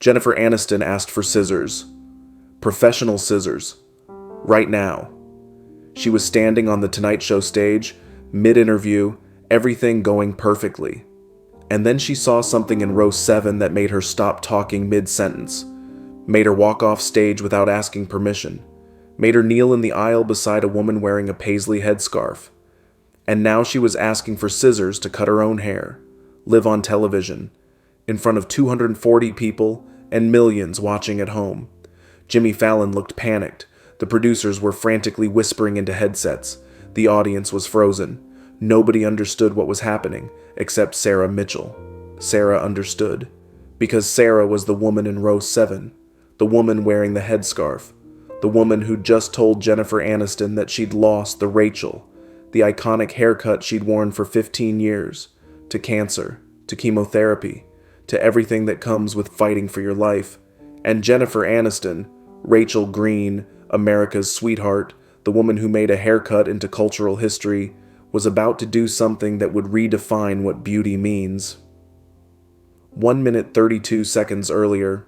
Jennifer Aniston asked for scissors. Professional scissors. Right now. She was standing on the Tonight Show stage, mid-interview, everything going perfectly. And then she saw something in row 7 that made her stop talking mid-sentence, made her walk off stage without asking permission, made her kneel in the aisle beside a woman wearing a paisley headscarf. And now she was asking for scissors to cut her own hair, live on television, in front of 240 people and millions watching at home. Jimmy Fallon looked panicked. The producers were frantically whispering into headsets. The audience was frozen. Nobody understood what was happening, except Sarah Mitchell. Sarah understood. Because Sarah was the woman in row 7, the woman wearing the headscarf, the woman who'd just told Jennifer Aniston that she'd lost the Rachel, the iconic haircut she'd worn for 15 years, to cancer, to chemotherapy, to everything that comes with fighting for your life. And Jennifer Aniston, Rachel Green, America's sweetheart, the woman who made a haircut into cultural history, was about to do something that would redefine what beauty means. 1 minute 32 seconds earlier.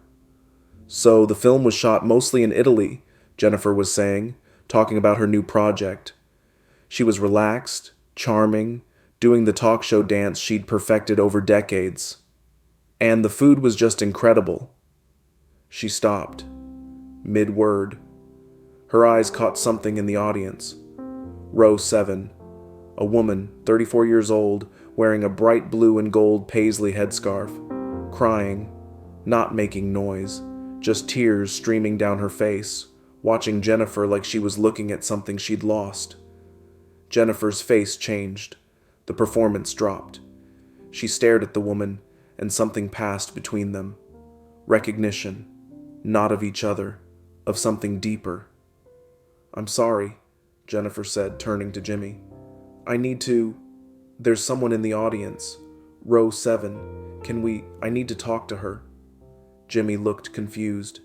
So the film was shot mostly in Italy, Jennifer was saying, talking about her new project. She was relaxed, charming, doing the talk show dance she'd perfected over decades. And the food was just incredible. She stopped, mid-word. Her eyes caught something in the audience. Row 7. A woman, 34 years old, wearing a bright blue and gold paisley headscarf, crying, not making noise, just tears streaming down her face, watching Jennifer like she was looking at something she'd lost. Jennifer's face changed. The performance dropped. She stared at the woman, and something passed between them. Recognition, not of each other, of something deeper. "I'm sorry," Jennifer said, turning to Jimmy. There's someone in the audience. Row 7. I need to talk to her." Jimmy looked confused.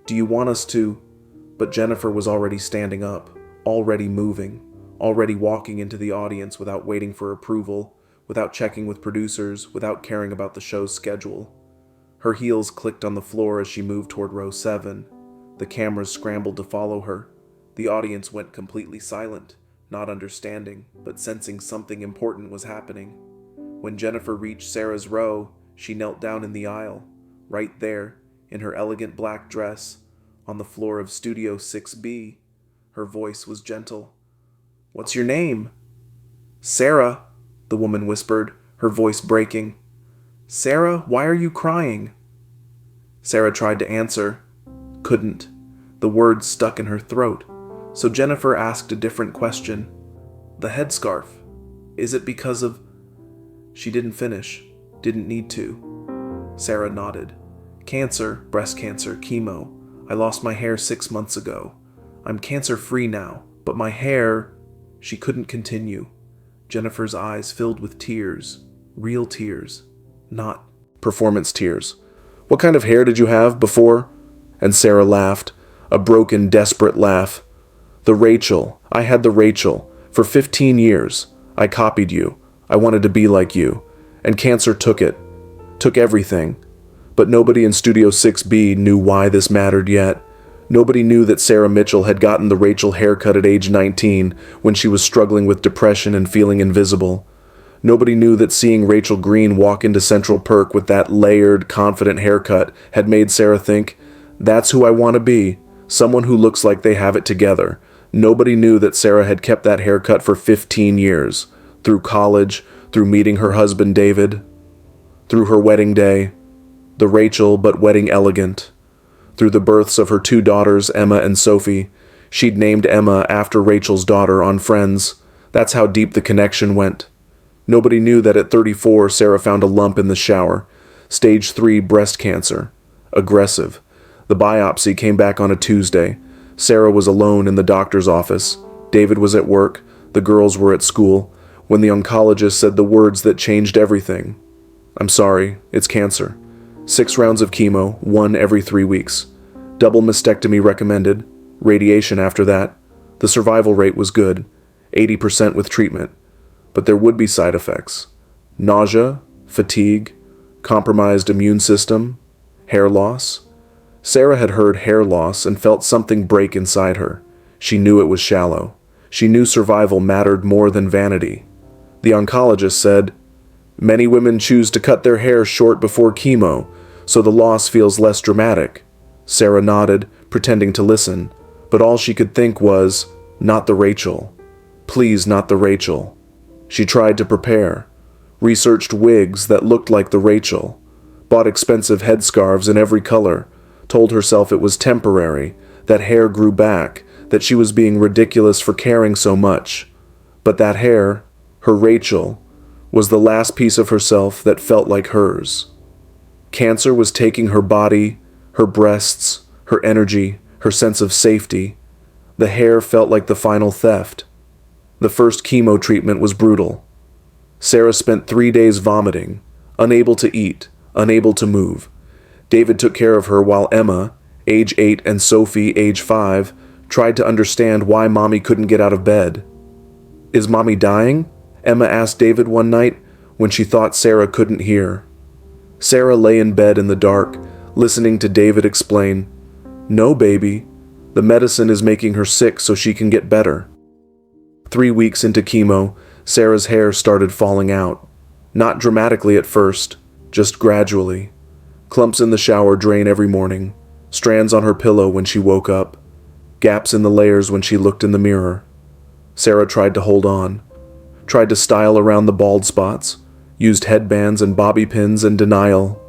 "Do you want us to?" But Jennifer was already standing up, already moving, already walking into the audience without waiting for approval, without checking with producers, without caring about the show's schedule. Her heels clicked on the floor as she moved toward row 7. The cameras scrambled to follow her. The audience went completely silent, not understanding, but sensing something important was happening. When Jennifer reached Sarah's row, she knelt down in the aisle, right there, in her elegant black dress, on the floor of Studio 6B. Her voice was gentle. "What's your name?" "Sarah," the woman whispered, her voice breaking. "Sarah, why are you crying?" Sarah tried to answer. Couldn't. The words stuck in her throat. So Jennifer asked a different question. "The headscarf. Is it because of—" She didn't finish. Didn't need to. Sarah nodded. "Cancer, breast cancer, chemo. I lost my hair 6 months ago. I'm cancer-free now, but my hair—" She couldn't continue. Jennifer's eyes filled with tears. Real tears. Not performance tears. "What kind of hair did you have before?" And Sarah laughed. A broken, desperate laugh. "The Rachel. I had the Rachel. For 15 years. I copied you. I wanted to be like you. And cancer took it. Took everything. But nobody in Studio 6B knew why this mattered yet. Nobody knew that Sarah Mitchell had gotten the Rachel haircut at age 19 when she was struggling with depression and feeling invisible. Nobody knew that seeing Rachel Green walk into Central Perk with that layered, confident haircut had made Sarah think, "That's who I want to be. Someone who looks like they have it together." Nobody knew that Sarah had kept that haircut for 15 years. Through college, through meeting her husband David, through her wedding day, the Rachel but wedding elegant, through the births of her 2 daughters, Emma and Sophie. She'd named Emma after Rachel's daughter on Friends. That's how deep the connection went. Nobody knew that at 34, Sarah found a lump in the shower. Stage 3 breast cancer. Aggressive. The biopsy came back on a Tuesday. Sarah was alone in the doctor's office. David was at work. The girls were at school. When the oncologist said the words that changed everything. "I'm sorry, it's cancer. 6 rounds of chemo, 1 every 3 weeks. Double mastectomy recommended. Radiation after that. The survival rate was good, 80% with treatment. But there would be side effects. Nausea, fatigue, compromised immune system. Hair loss? Sarah had heard hair loss and felt something break inside her. She knew it was shallow. She knew survival mattered more than vanity. The oncologist said, "Many women choose to cut their hair short before chemo, so the loss feels less dramatic." Sarah nodded, pretending to listen, but all she could think was, "Not the Rachel. Please, not the Rachel." She tried to prepare, researched wigs that looked like the Rachel, bought expensive headscarves in every color, told herself it was temporary, that hair grew back, that she was being ridiculous for caring so much. But that hair, her Rachel, was the last piece of herself that felt like hers. Cancer was taking her body, her breasts, her energy, her sense of safety. The hair felt like the final theft. The first chemo treatment was brutal. Sarah spent 3 days vomiting, unable to eat, unable to move. David took care of her while Emma, age 8, and Sophie, age 5, tried to understand why Mommy couldn't get out of bed. "Is Mommy dying?" Emma asked David one night when she thought Sarah couldn't hear. Sarah lay in bed in the dark, listening to David explain, "No, baby. The medicine is making her sick so she can get better." 3 weeks into chemo, Sarah's hair started falling out. Not dramatically at first, just gradually. Clumps in the shower drain every morning, strands on her pillow when she woke up, gaps in the layers when she looked in the mirror. Sarah tried to hold on, tried to style around the bald spots, used headbands and bobby pins in denial.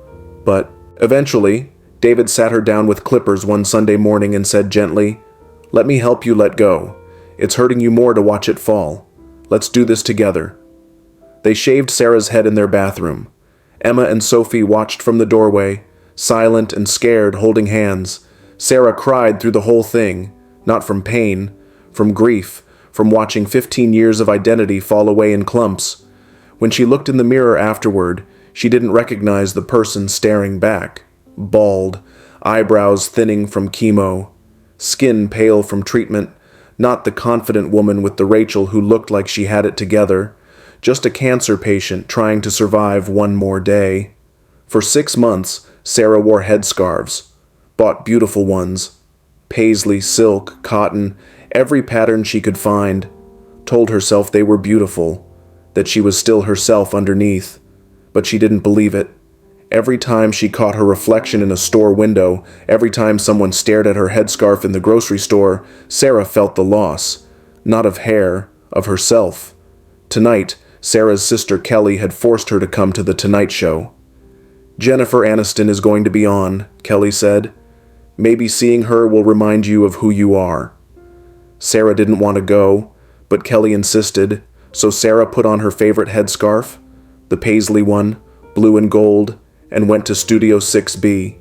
But eventually, David sat her down with clippers one Sunday morning and said gently, "Let me help you let go. It's hurting you more to watch it fall. Let's do this together." They shaved Sarah's head in their bathroom. Emma and Sophie watched from the doorway, silent and scared, holding hands. Sarah cried through the whole thing, not from pain, from grief, from watching 15 years of identity fall away in clumps. When she looked in the mirror afterward, she didn't recognize the person staring back. Bald, eyebrows thinning from chemo, skin pale from treatment, not the confident woman with the Rachel who looked like she had it together, just a cancer patient trying to survive one more day. For 6 months, Sarah wore headscarves, bought beautiful ones, paisley, silk, cotton, every pattern she could find, told herself they were beautiful, that she was still herself underneath, but she didn't believe it. Every time she caught her reflection in a store window, every time someone stared at her headscarf in the grocery store, Sarah felt the loss, not of hair, of herself. Tonight, Sarah's sister Kelly had forced her to come to the Tonight Show. "Jennifer Aniston is going to be on," Kelly said. "Maybe seeing her will remind you of who you are." Sarah didn't want to go, but Kelly insisted, so Sarah put on her favorite headscarf, the paisley one, blue and gold, and went to Studio 6B.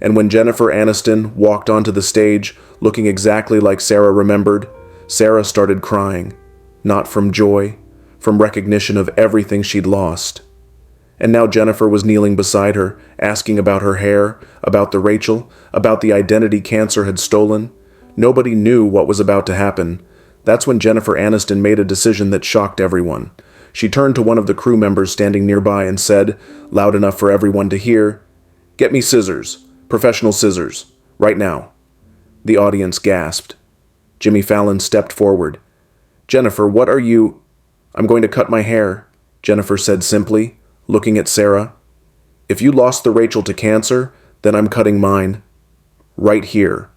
And when Jennifer Aniston walked onto the stage, looking exactly like Sarah remembered, Sarah started crying, not from joy, from recognition of everything she'd lost. And now Jennifer was kneeling beside her, asking about her hair, about the Rachel, about the identity cancer had stolen. Nobody knew what was about to happen. That's when Jennifer Aniston made a decision that shocked everyone. She turned to one of the crew members standing nearby and said, loud enough for everyone to hear, "Get me scissors, professional scissors, right now." The audience gasped. Jimmy Fallon stepped forward. "Jennifer, what are you—" "I'm going to cut my hair," Jennifer said simply, looking at Sarah. "If you lost the Rachel to cancer, then I'm cutting mine. Right here.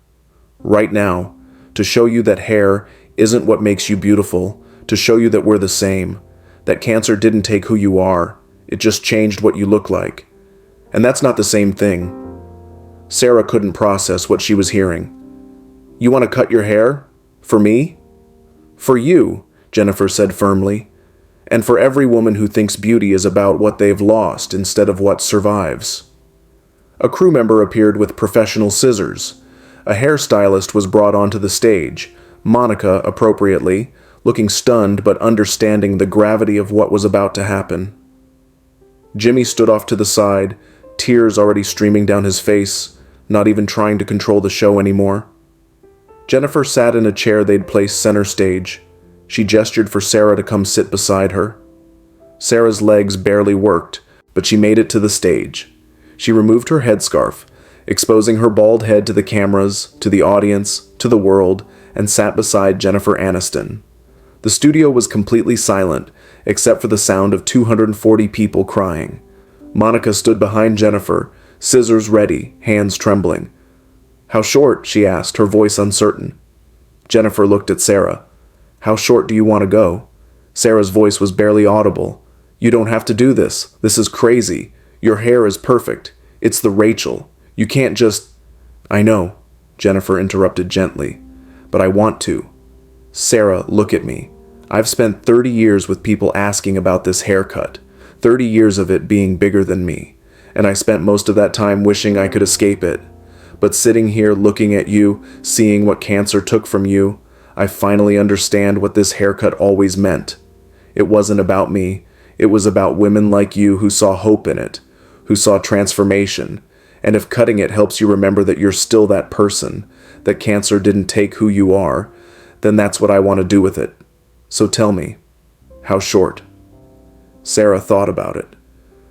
Right now. To show you that hair isn't what makes you beautiful. To show you that we're the same. That cancer didn't take who you are. It just changed what you look like. And that's not the same thing." Sarah couldn't process what she was hearing. "You want to cut your hair? For me?" "For you," Jennifer said firmly. "And for every woman who thinks beauty is about what they've lost instead of what survives." A crew member appeared with professional scissors. A hairstylist was brought onto the stage, Monica appropriately, looking stunned but understanding the gravity of what was about to happen. Jimmy stood off to the side, tears already streaming down his face, not even trying to control the show anymore. Jennifer sat in a chair they'd placed center stage. She gestured for Sarah to come sit beside her. Sarah's legs barely worked, but she made it to the stage. She removed her headscarf, exposing her bald head to the cameras, to the audience, to the world, and sat beside Jennifer Aniston. The studio was completely silent, except for the sound of 240 people crying. Monica stood behind Jennifer, scissors ready, hands trembling. "How short?" she asked, her voice uncertain. Jennifer looked at Sarah. "How short do you want to go?" Sarah's voice was barely audible. "You don't have to do this. This is crazy. Your hair is perfect. It's the Rachel. You can't just—" "I know," Jennifer interrupted gently, "but I want to. Sarah, look at me. I've spent 30 years with people asking about this haircut, 30 years of it being bigger than me, and I spent most of that time wishing I could escape it. But sitting here looking at you, seeing what cancer took from you, I finally understand what this haircut always meant. It wasn't about me. It was about women like you who saw hope in it, who saw transformation. And if cutting it helps you remember that you're still that person, that cancer didn't take who you are, then that's what I want to do with it. So tell me, how short?" Sarah thought about it.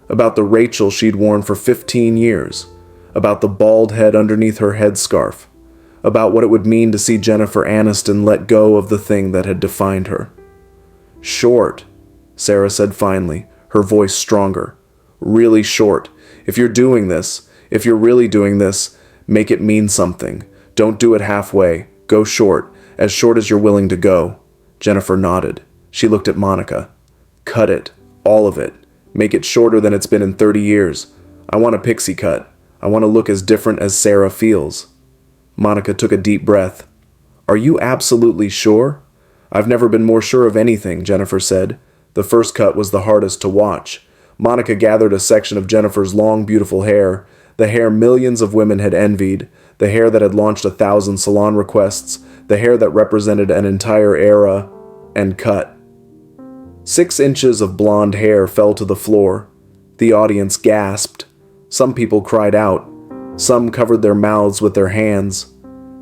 About the Rachel she'd worn for 15 years. About the bald head underneath her headscarf. About what it would mean to see Jennifer Aniston let go of the thing that had defined her. "Short," Sarah said finally, her voice stronger. "Really short. If you're doing this, if you're really doing this, make it mean something. Don't do it halfway. Go short as you're willing to go." Jennifer nodded. She looked at Monica. "Cut it. All of it. Make it shorter than it's been in 30 years. I want a pixie cut. I want to look as different as Sarah feels." Monica took a deep breath. "Are you absolutely sure?" "I've never been more sure of anything," Jennifer said. The first cut was the hardest to watch. Monica gathered a section of Jennifer's long, beautiful hair, the hair millions of women had envied, the hair that had launched 1,000 salon requests, the hair that represented an entire era, and cut. 6 inches of blonde hair fell to the floor. The audience gasped. Some people cried out. Some covered their mouths with their hands.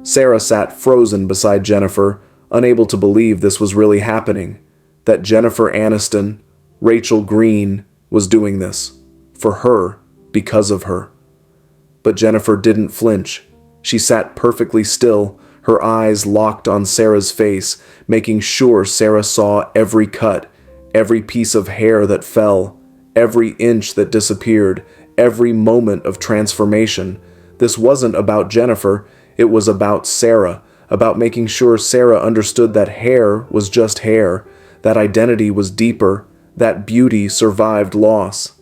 Sarah sat frozen beside Jennifer, unable to believe this was really happening, that Jennifer Aniston, Rachel Green, was doing this. For her, because of her. But Jennifer didn't flinch. She sat perfectly still, her eyes locked on Sarah's face, making sure Sarah saw every cut, every piece of hair that fell, every inch that disappeared, every moment of transformation. This wasn't about Jennifer, it was about Sarah, about making sure Sarah understood that hair was just hair, that identity was deeper, that beauty survived loss.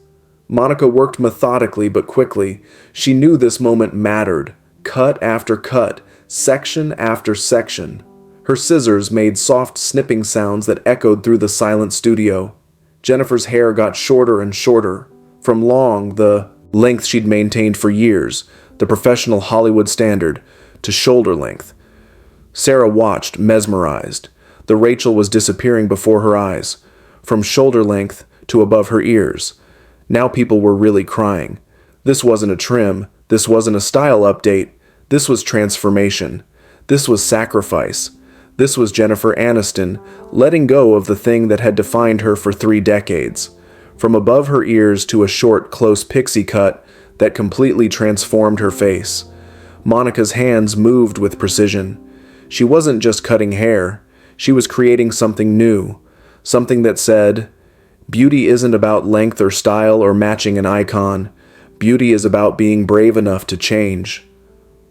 Monica worked methodically but quickly. She knew this moment mattered, cut after cut, section after section. Her scissors made soft snipping sounds that echoed through the silent studio. Jennifer's hair got shorter and shorter, from long, the length she'd maintained for years, the professional Hollywood standard, to shoulder length. Sarah watched, mesmerized. The Rachel was disappearing before her eyes, from shoulder length to above her ears. Now people were really crying. This wasn't a trim, this wasn't a style update, this was transformation. This was sacrifice. This was Jennifer Aniston, letting go of the thing that had defined her for 3 decades. From above her ears to a short, close pixie cut that completely transformed her face. Monica's hands moved with precision. She wasn't just cutting hair. She was creating something new. Something that said, "Beauty isn't about length or style or matching an icon. Beauty is about being brave enough to change."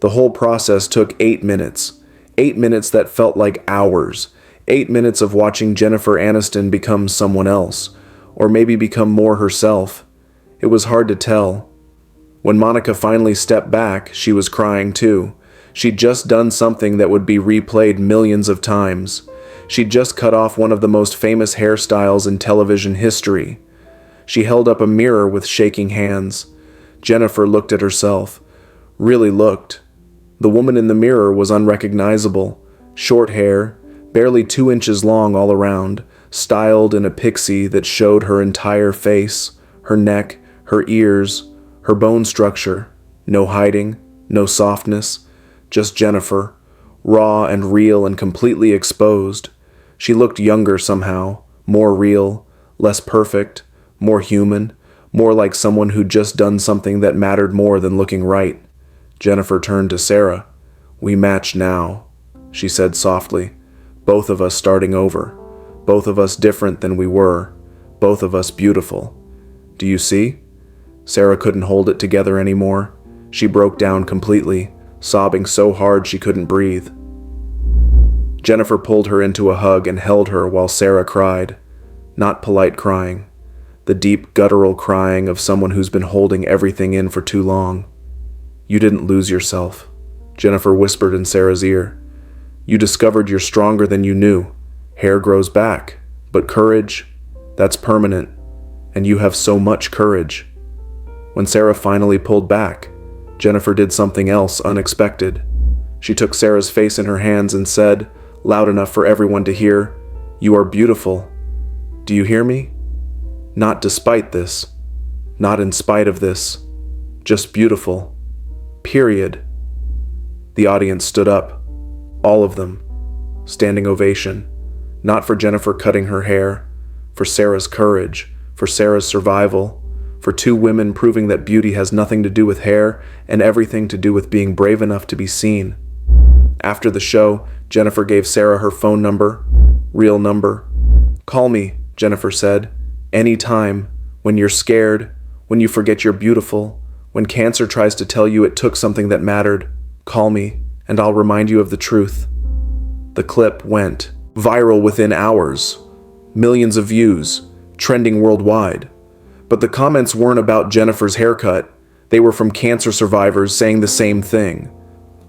The whole process took 8 minutes. 8 minutes that felt like hours. 8 minutes of watching Jennifer Aniston become someone else, or maybe become more herself. It was hard to tell. When Monica finally stepped back, she was crying too. She'd just done something that would be replayed millions of times. She'd just cut off one of the most famous hairstyles in television history. She held up a mirror with shaking hands. Jennifer looked at herself. Really looked. The woman in the mirror was unrecognizable. Short hair, barely 2 inches long all around, styled in a pixie that showed her entire face, her neck, her ears, her bone structure. No hiding, no softness, just Jennifer, raw and real and completely exposed. She looked younger somehow, more real, less perfect, more human, more like someone who'd just done something that mattered more than looking right. Jennifer turned to Sarah. "We match now," she said softly. "Both of us starting over. Both of us different than we were. Both of us beautiful. Do you see?" Sarah couldn't hold it together anymore. She broke down completely, sobbing so hard she couldn't breathe. Jennifer pulled her into a hug and held her while Sarah cried. Not polite crying. The deep, guttural crying of someone who's been holding everything in for too long. "You didn't lose yourself," Jennifer whispered in Sarah's ear. "You discovered you're stronger than you knew. Hair grows back, but courage, that's permanent, and you have so much courage." When Sarah finally pulled back, Jennifer did something else unexpected. She took Sarah's face in her hands and said, loud enough for everyone to hear, "You are beautiful. Do you hear me? Not despite this. Not in spite of this. Just beautiful. Period." The audience stood up. All of them. Standing ovation. Not for Jennifer cutting her hair, for Sarah's courage, for Sarah's survival, for two women proving that beauty has nothing to do with hair and everything to do with being brave enough to be seen. After the show, Jennifer gave Sarah her phone number, real number. "Call me," Jennifer said, "anytime, when you're scared, when you forget you're beautiful, when cancer tries to tell you it took something that mattered. Call me, and I'll remind you of the truth." The clip went viral within hours. Millions of views, trending worldwide. But the comments weren't about Jennifer's haircut. They were from cancer survivors saying the same thing.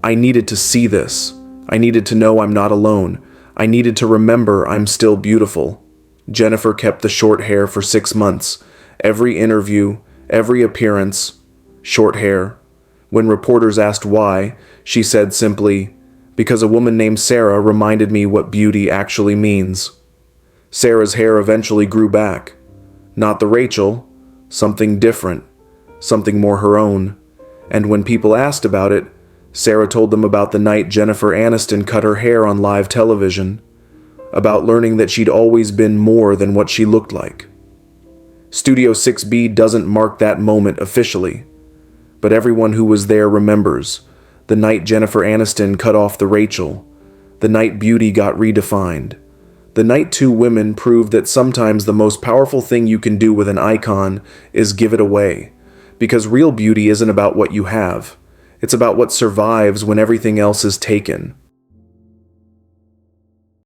"I needed to see this. I needed to know I'm not alone. I needed to remember I'm still beautiful." Jennifer kept the short hair for 6 months. Every interview, every appearance, short hair. When reporters asked why, she said simply, "Because a woman named Sarah reminded me what beauty actually means." Sarah's hair eventually grew back. Not the Rachel, something different, something more her own. And when people asked about it, Sarah told them about the night Jennifer Aniston cut her hair on live television, about learning that she'd always been more than what she looked like. Studio 6B doesn't mark that moment officially, but everyone who was there remembers the night Jennifer Aniston cut off the Rachel, the night beauty got redefined, the night two women proved that sometimes the most powerful thing you can do with an icon is give it away, because real beauty isn't about what you have. It's about what survives when everything else is taken.